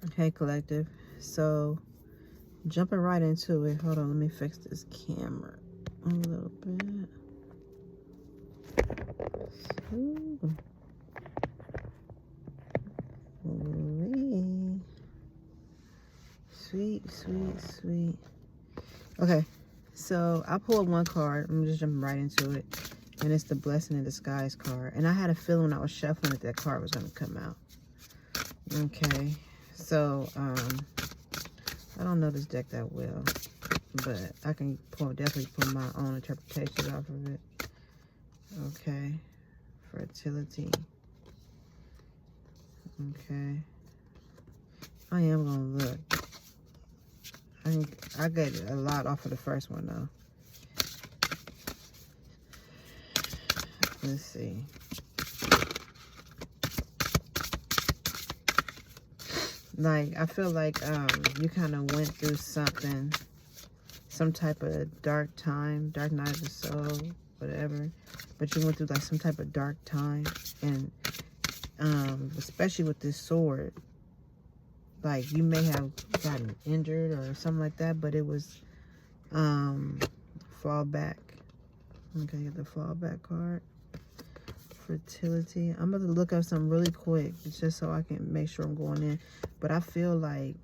Okay, collective. So, jumping right into it. Hold on, let me fix this camera a little bit. Ooh. Ooh-wee. Sweet, sweet, sweet. Okay, so I pulled one card. I'm just jumping right into it. And it's the Blessing in Disguise card. And I had a feeling when I was shuffling that card was going to come out. Okay, so I don't know this deck that well, but I can definitely pull my own interpretations off of it. Okay, fertility. Okay, I am gonna look. I get a lot off of the first one though. Let's see. Like, I feel like you kind of went through something, some type of dark time, dark night of the soul, whatever. But you went through like some type of dark time, and especially with this sword, like you may have gotten injured or something like that, but it was fall back. Okay, get the fallback card. Fertility. I'm about to look up something really quick just so I can make sure I'm going in. But I feel like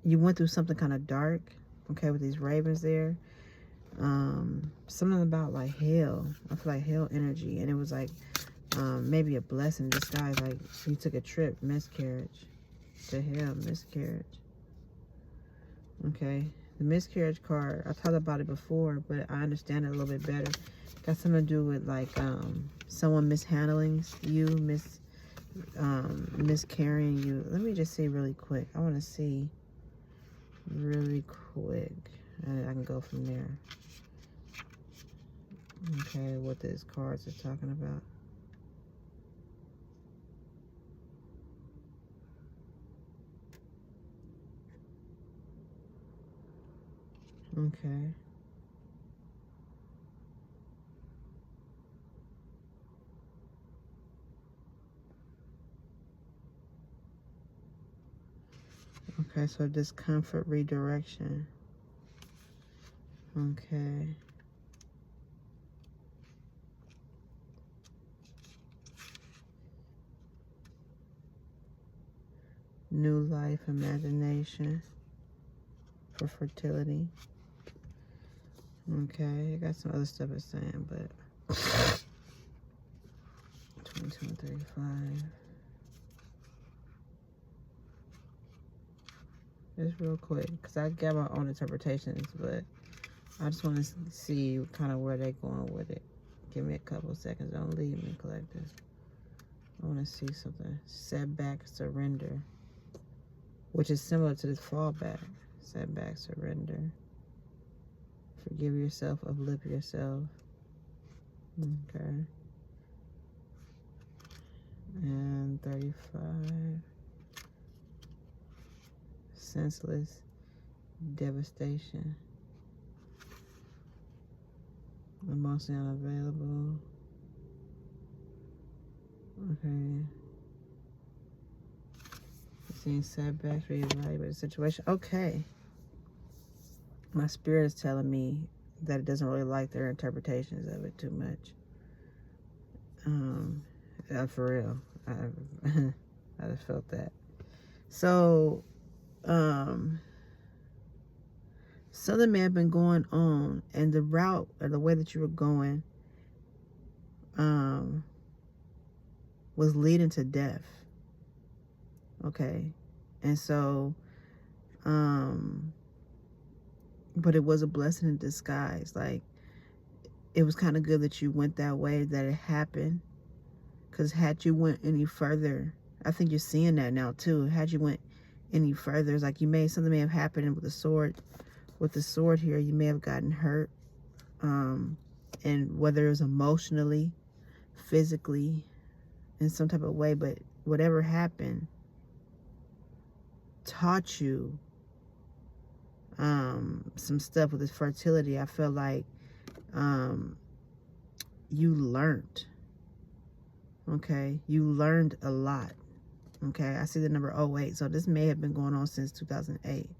you went through something kind of dark, okay, with these ravens there. Something about like hell. I feel like hell energy, and it was like maybe a blessing in disguise. Like you took a trip, miscarriage to hell, miscarriage. Okay, the miscarriage card, I thought about it before, but I understand it a little bit better. Got something to do with like someone mishandling you, miscarrying you. Let me just see really quick. I want to see really quick, and I can go from there. Okay, what these cards are talking about. Okay. Okay, so discomfort, redirection. Okay. New life, imagination for fertility. Okay, I got some other stuff it's saying, but 22 and 35. Just real quick, because I got my own interpretations, but I just want to see kind of where they're going with it. Give me a couple seconds. Don't leave me, collectors. I want to see something. Setback, surrender, which is similar to this fallback. Setback, surrender. Forgive yourself, uplift yourself. Okay. And 35. Senseless devastation. Emotionally unavailable. Okay. Seeing setbacks, reevaluate the situation. Okay. My spirit is telling me that it doesn't really like their interpretations of it too much. For real. I just felt that. So, something may have been going on, and the route or the way that you were going was leading to death. Okay. And so, but it was a blessing in disguise. Like, it was kind of good that you went that way, that it happened. Because had you went any further, I think you're seeing that now too. Had you went any further, it's like something may have happened with the sword. With the sword here, you may have gotten hurt. And whether it was emotionally, physically, in some type of way, but whatever happened taught you some stuff with this fertility. I feel like you learned Okay, you learned a lot. Okay, I see the number 08, so this may have been going on since 2008.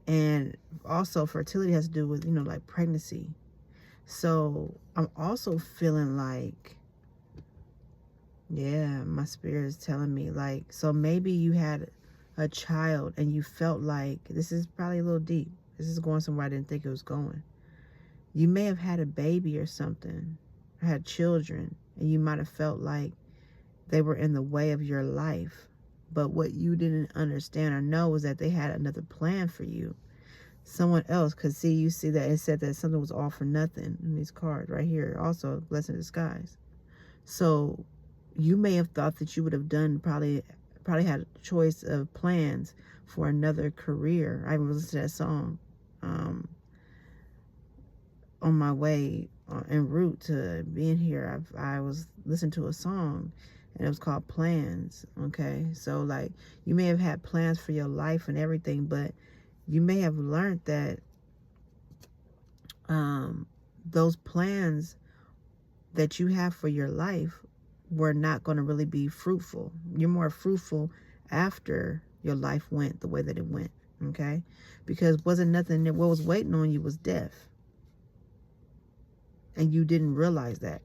And also fertility has to do with, like pregnancy. So I'm also feeling like, yeah, my spirit is telling me like, so maybe you had a child and you felt like, this is probably a little deep. This is going somewhere I didn't think it was going. You may have had a baby or something, or had children, and you might have felt like they were in the way of your life. But what you didn't understand or know was that they had another plan for you. Someone else could see, you see that it said that something was all for nothing in these cards right here. Also, blessing in disguise. So you may have thought that you would have done, probably had a choice of plans for another career. I even listened to that song on my way en route to being here. I was listening to a song, and it was called Plans. Okay, so like, you may have had plans for your life and everything, but you may have learned that those plans that you have for your life were not going to really be fruitful. You're more fruitful after your life went the way that it went. Okay, because wasn't nothing that what was waiting on you was death, and you didn't realize that.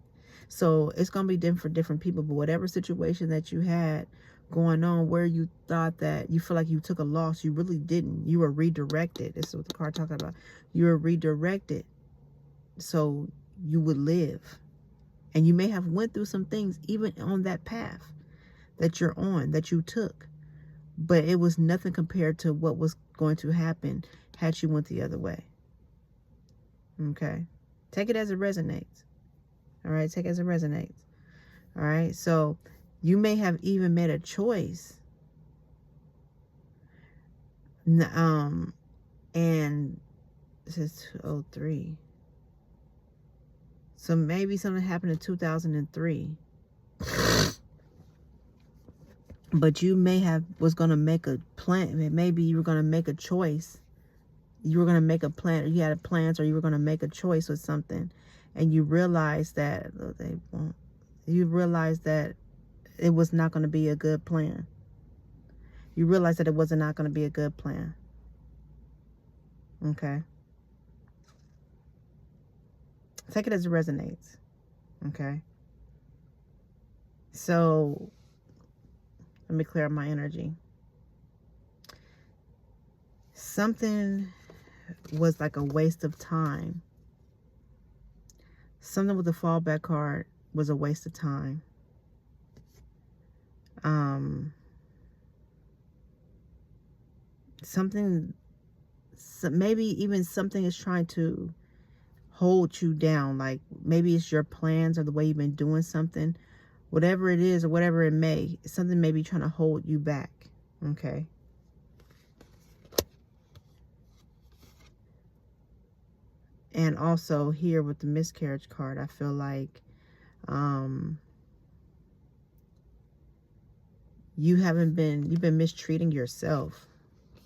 So it's going to be different for different people, but whatever situation that you had going on where you thought that you feel like you took a loss, you really didn't. You were redirected. This is what the card talking about. You were redirected so you would live. And you may have went through some things even on that path that you're on, that you took, but it was nothing compared to what was going to happen had you went the other way. Okay, take it as it resonates. All right, take it as it resonates. All right, so you may have even made a choice, and this is 203. So maybe something happened in 2003, but you may have was going to make a plan. Maybe you were going to make a choice. You were going to make a plan, or you had plans, or you were going to make a choice with something, and you realized that you realized that it was not going to be a good plan. You realized that it was not going to be a good plan. Okay. Take it as it resonates. Okay. So let me clear up my energy. Something was like a waste of time. Something with the fallback card was a waste of time. Maybe even something is trying to hold you down. Like maybe it's your plans or the way you've been doing something. Whatever it is or whatever it may, something may be trying to hold you back. Okay. And also here with the miscarriage card, I feel like you've been mistreating yourself.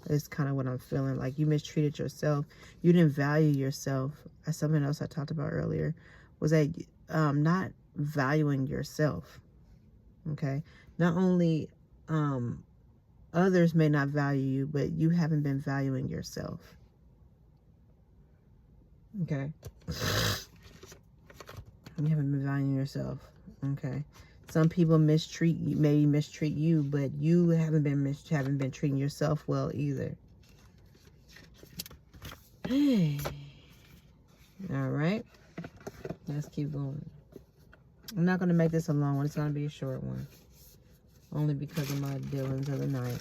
Is kind of what I'm feeling. Like you mistreated yourself. You didn't value yourself. As something else I talked about earlier was that not valuing yourself. Okay. Not only others may not value you, but you haven't been valuing yourself. Okay. You haven't been valuing yourself. Okay. Some people mistreat you, maybe mistreat you, but you haven't been treating yourself well either. All right. Let's keep going. I'm not going to make this a long one. It's going to be a short one. Only because of my dealings of the night.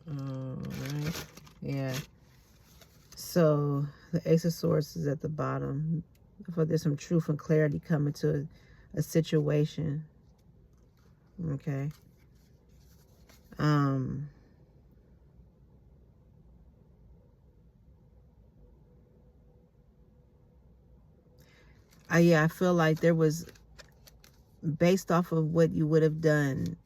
Alright. Yeah. So the Ace of Swords is at the bottom. I thought there's some truth and clarity coming to a situation. Okay. Yeah, I feel like there was, based off of what you would have done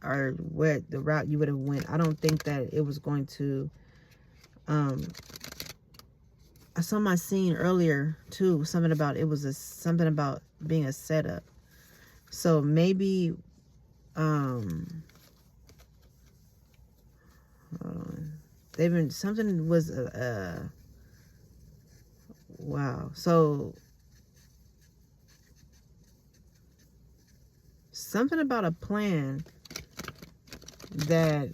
or where the route you would have went, I don't think that it was going to I saw my scene earlier too. Something about it was something about being a setup. So maybe they've been something was wow. So something about a plan that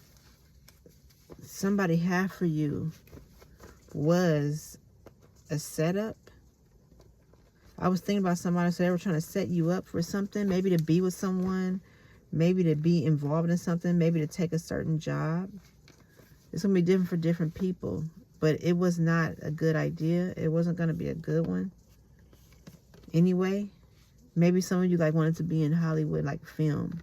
somebody had for you was a setup. I was thinking about somebody, so they were trying to set you up for something, maybe to be with someone, maybe to be involved in something, maybe to take a certain job. It's going to be different for different people, but it was not a good idea. It wasn't going to be a good one. Anyway, maybe some of you like wanted to be in Hollywood, like film.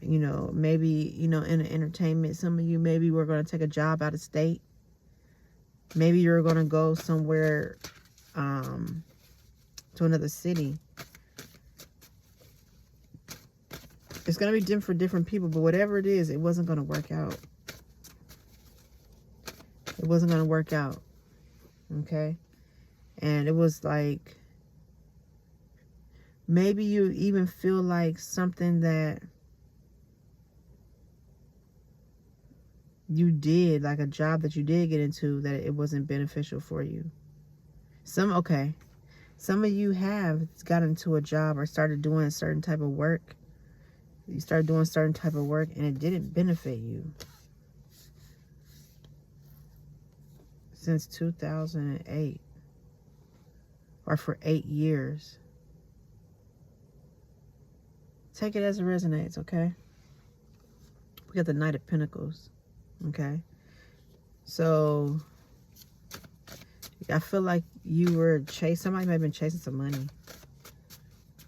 You know, maybe, you know, in the entertainment, some of you maybe were going to take a job out of state. Maybe you're going to go somewhere to another city. It's going to be different for different people, but whatever it is, it wasn't going to work out. It wasn't going to work out. Okay? And it was like, maybe you even feel like something that you did, like a job that you did get into, that it wasn't beneficial for you. Some of you have got into a job or started doing a certain type of work. You started doing a certain type of work and it didn't benefit you. Since 2008. Or for 8 years. Take it as it resonates, okay? We got the Knight of Pentacles. Okay? So, I feel like you were somebody may have been chasing some money.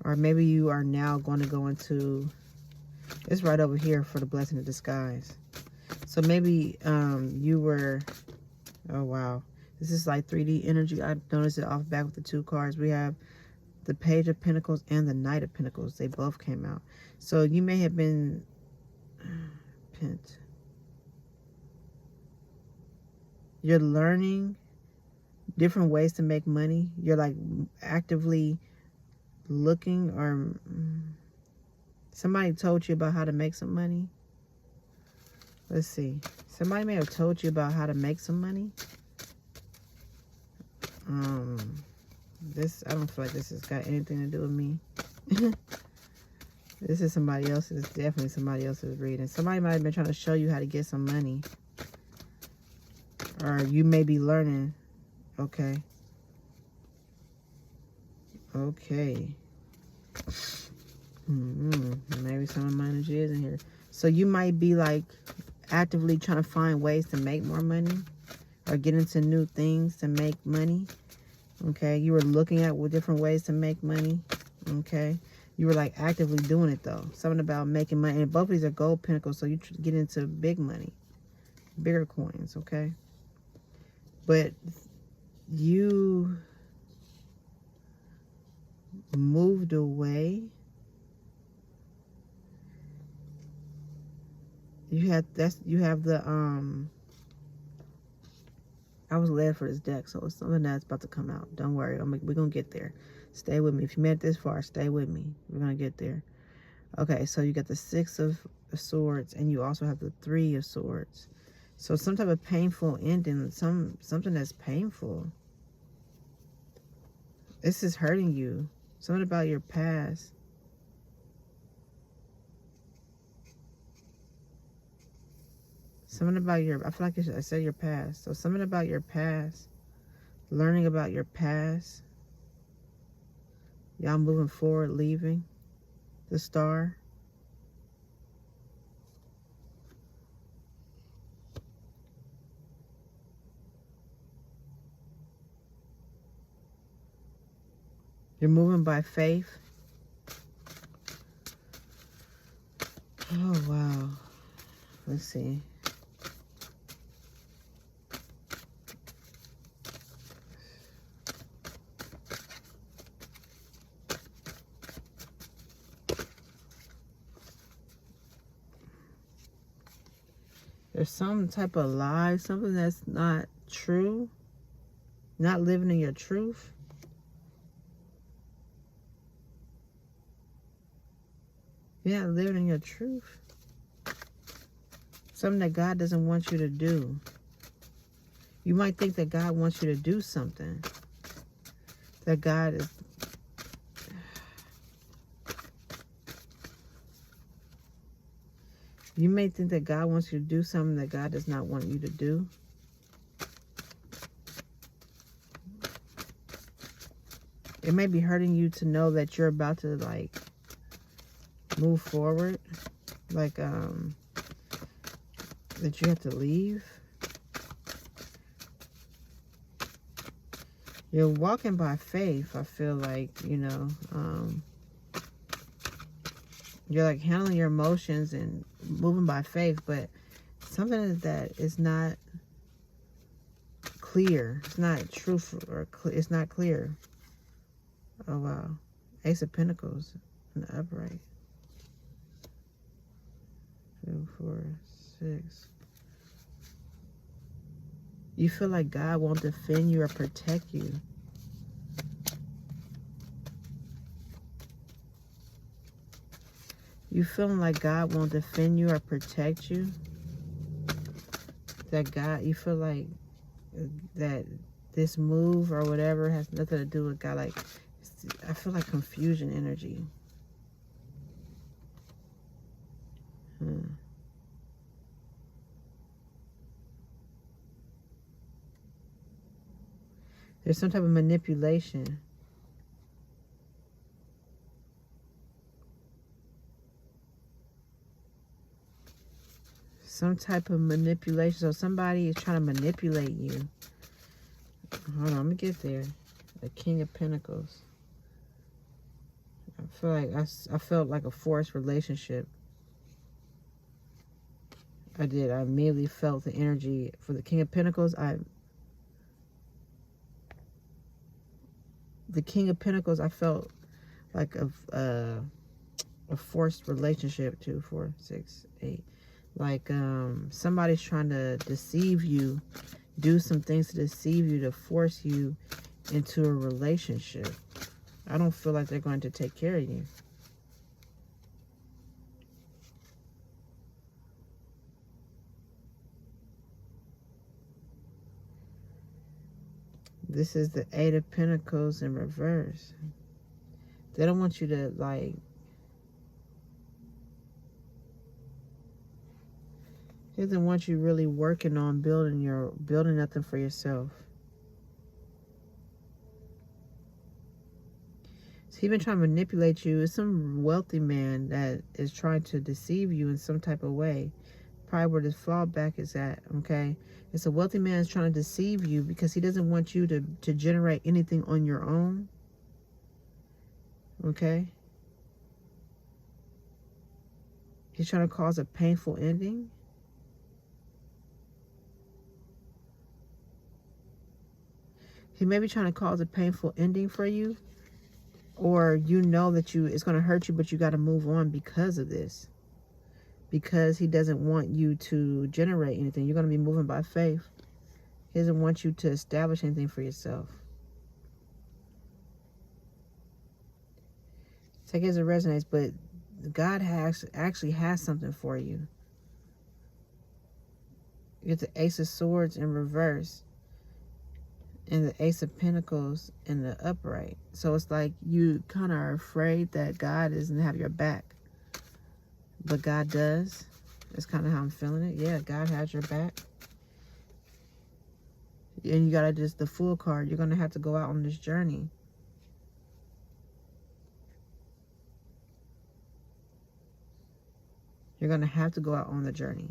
Or maybe you are now going to go into, it's right over here for the blessing of disguise. So maybe you were, oh wow. This is like 3D energy. I noticed it off back with the 2 cards. We have the Page of Pentacles and the Knight of Pentacles. They both came out. So you may have been, you're learning different ways to make money. You're like actively looking, or somebody told you about how to make some money. Let's see. Somebody may have told you about how to make some money. I don't feel like this has got anything to do with me. This is somebody else's, definitely somebody else's reading. Somebody might have been trying to show you how to get some money. Or you may be learning. Okay. Okay. Maybe some of my energy is in here. So you might be like actively trying to find ways to make more money. Or get into new things to make money. Okay. You were looking at different ways to make money. Okay. You were like actively doing it though. Something about making money. And both of these are gold pentacles. So you get into big money. Bigger coins. Okay. But you moved away. You have the I was led for this deck, so it's something that's about to come out. Don't worry, we're gonna get there. Stay with me. If you made it this far, stay with me. We're gonna get there. Okay, so you got the 6 of Swords, and you also have the 3 of Swords. So some type of painful ending, something that's painful. This is hurting you. Something about your past. Something about I feel like I said your past. So something about your past. Learning about your past. Y'all moving forward, leaving the Star. You're moving by faith. Oh, wow. Let's see. There's some type of lie, something that's not true. Not living in your truth. You're not living in your truth. Something that God doesn't want you to do. You might think that God wants you to do something. That God is... You may think that God wants you to do something that God does not want you to do. It may be hurting you to know that you're about to, like, move forward. Like, that you have to leave. You're walking by faith, I feel like, you know. You're, like, handling your emotions and moving by faith, but something that is not clear. It's not truthful, or it's not clear. Oh, wow. Ace of Pentacles in the upright. 2, 4, 6. You feel like God won't defend you or protect you. You feeling like God won't defend you or protect you. That God, you feel like that this move or whatever has nothing to do with God. Like, I feel like confusion energy. There's some type of manipulation. Some type of manipulation. So somebody is trying to manipulate you. Hold on, let me get there. The King of Pentacles. I feel like I felt like a forced relationship. I did. I immediately felt the energy for the King of Pentacles. The King of Pentacles, I felt like a forced relationship. 2, 4, 6, 8. Like somebody's trying to deceive you, do some things to deceive you, to force you into a relationship. I don't feel like they're going to take care of you. This is the 8 of Pentacles in reverse. They don't want you to, like, he doesn't want you really working on building nothing for yourself. So he's been trying to manipulate you. It's some wealthy man that is trying to deceive you in some type of way. Probably where this fallback is at, okay? It's a wealthy man that's trying to deceive you because he doesn't want you to generate anything on your own. Okay? He's trying to cause a painful ending. He may be trying to cause a painful ending for you. Or you know that it's going to hurt you, but you got to move on because of this. Because he doesn't want you to generate anything. You're going to be moving by faith. He doesn't want you to establish anything for yourself. Take it as it resonates, but God actually has something for you. You get the Ace of Swords in reverse. And the Ace of Pentacles in the upright. So it's like you kind of are afraid that God doesn't have your back. But God does. That's kind of how I'm feeling it. Yeah, God has your back. And you got to just, the Fool card, you're going to have to go out on this journey. You're going to have to go out on the journey.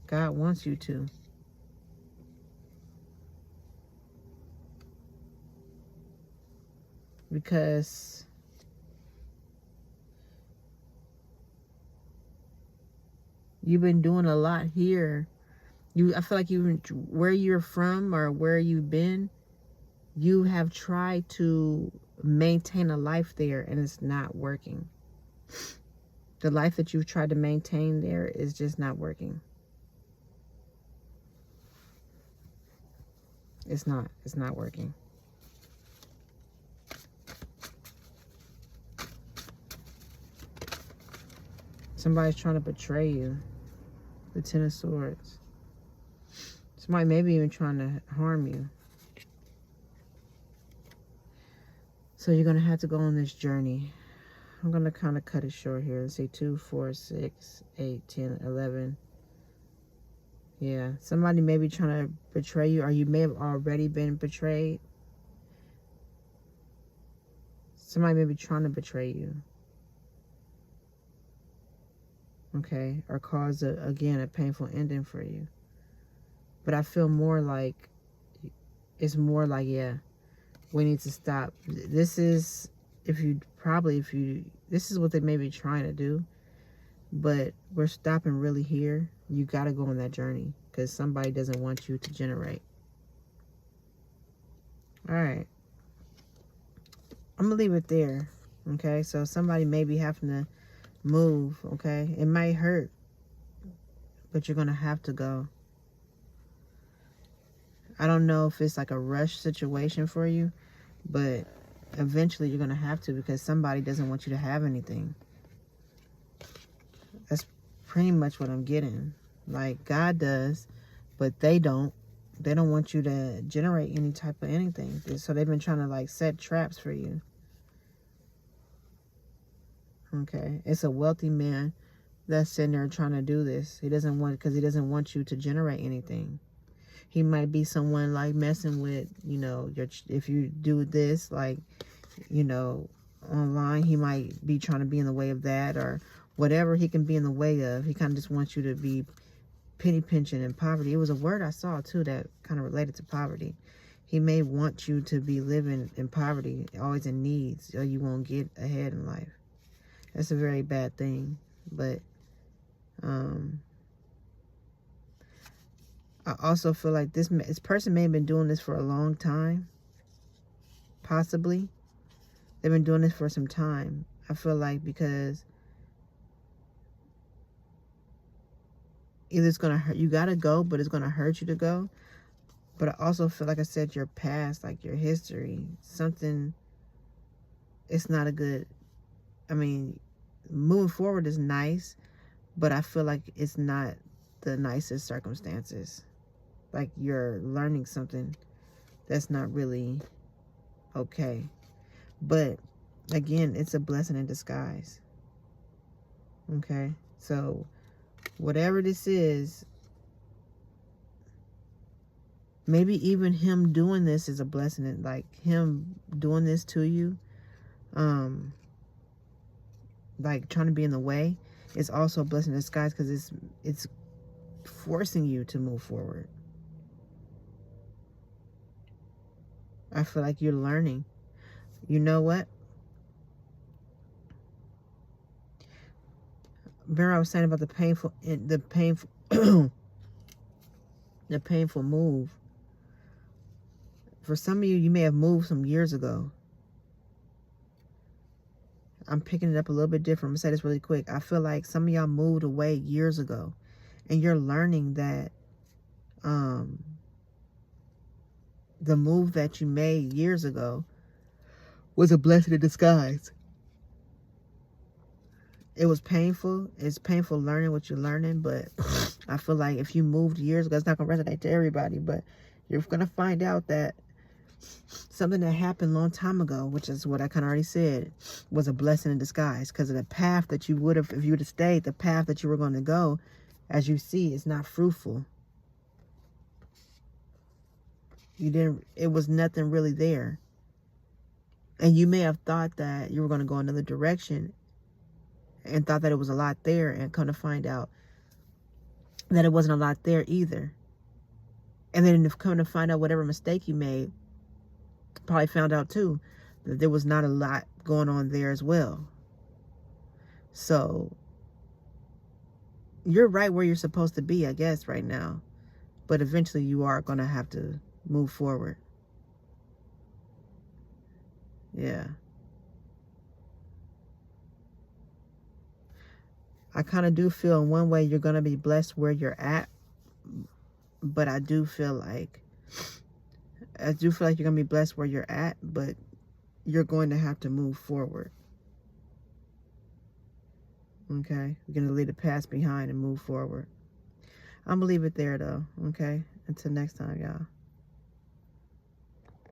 God wants you to. Because you've been doing a lot here. I feel like where you're from or where you've been, you have tried to maintain a life there and it's not working. The life that you've tried to maintain there is just not working. It's not working. Somebody's trying to betray you. The Ten of Swords. Somebody maybe even trying to harm you. So you're going to have to go on this journey. I'm going to kind of cut it short here. Let's say 2, 4, 6, 8, 10, 11. Yeah. Somebody may be trying to betray you, or you may have already been betrayed. Somebody may be trying to betray you. Okay. Or cause, again, a painful ending for you. But I feel more like, it's more like, yeah, we need to stop. This is, this is what they may be trying to do. But we're stopping really here. You got to go on that journey. Because somebody doesn't want you to generate. Alright. I'm going to leave it there. Okay. So somebody may be having to move. Okay. It might hurt. But you're going to have to go. I don't know if it's like a rush situation for you, but eventually you're going to have to, because somebody doesn't want you to have anything. That's pretty much what I'm getting. Like, God does, but they don't. They don't want you to generate any type of anything. So they've been trying to like set traps for you. Okay. It's a wealthy man that's sitting there trying to do this. He doesn't want, because he doesn't want you to generate anything. He might be someone like messing with, you know, if you do this, like, you know, online, he might be trying to be in the way of that, or whatever he can be in the way of. He kind of just wants you to be penny pinching and poverty. It was a word I saw too that kind of related to poverty. He may want you to be living in poverty, always in needs, or you won't get ahead in life. That's a very bad thing. But I also feel like this person may have been doing this for a long time. Possibly. They've been doing this for some time. I feel like, because either it's going to hurt. You got to go, but it's going to hurt you to go. But I also feel like I said, your past, like your history, something, it's not a good, I mean, moving forward is nice, but I feel like it's not the nicest circumstances. Like you're learning something that's not really okay. But again, it's a blessing in disguise. Okay. So whatever this is, maybe even him doing this is a blessing. And like him doing this to you, like trying to be in the way, is also a blessing in disguise, because it's forcing you to move forward. I feel like you're learning. You know what? Remember I was saying about the painful the painful move. For some of you, you may have moved some years ago. I'm picking it up a little bit different. I'm going to say this really quick. I feel like some of y'all moved away years ago, and you're learning that the move that you made years ago was a blessing in disguise. It was painful. It's painful learning what you're learning, but I feel like if you moved years ago, it's not going to resonate to everybody, but you're going to find out that something that happened a long time ago, which is what I kind of already said, was a blessing in disguise, because of the path that you would have, if you would have stayed, the path that you were going to go, as you see, is not fruitful. It was nothing really there. And you may have thought that you were going to go another direction and thought that it was a lot there, and come to find out that it wasn't a lot there either. And then if come to find out whatever mistake you made, probably found out too that there was not a lot going on there as well. So you're right where you're supposed to be, I guess, right now. But eventually you are going to have to move forward. Yeah. I kind of do feel in one way you're going to be blessed where you're at, but I do feel like you're going to be blessed where you're at, but you're going to have to move forward. Okay? You're going to leave the past behind and move forward. I'm going to leave it there, though. Okay? Until next time, y'all.